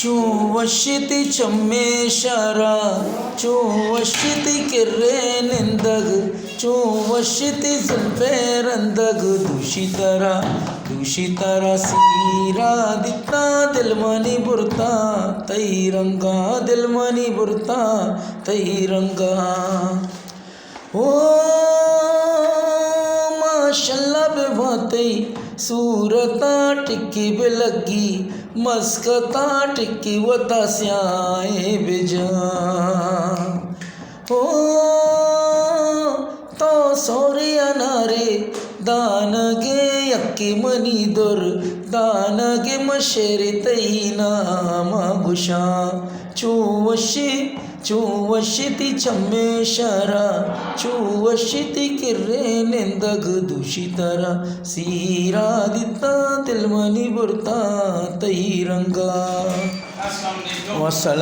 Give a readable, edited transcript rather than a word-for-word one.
ಚೂವಶಿತಿ ಚಮ್ಮೇಶರ ಚೂವಶಿತಿ ಕಿರ್ರೇನೆಂದಗ್ ಚೂವಶಿತಿ ಜುಲ್ಫೇರಂದಗ್ ದೂಷಿತರ ಸೀರಾದಿತ್ತ ದಿಲ್ಮನಿ ಬುರ್ತಾ ತೈರಂಗ ದಿಲ್ಮನಿ ಬುರ್ತಾ ತೈರಂಗ ओ माशाल्लाह बेबाते सूरता टिक्की बेलगी मस्कता टिक्की वता स्याए बेजा ओ तो सोरिया नारे दानगे यक्की मनी दुर दानगे मशेरी तैना मागुशा ಚೂವಶಿತಿ ಚಮ್ಮೇಶರ ಚೂವಶಿತಿ ಕಿರ್ರೇನೆಂದಗ್ ದೂಷಿತರ ಸೀರಾದಿತ್ತ ತಿಲ್ಮನಿ ಬುರ್ತಾ ತೈರಂಗ.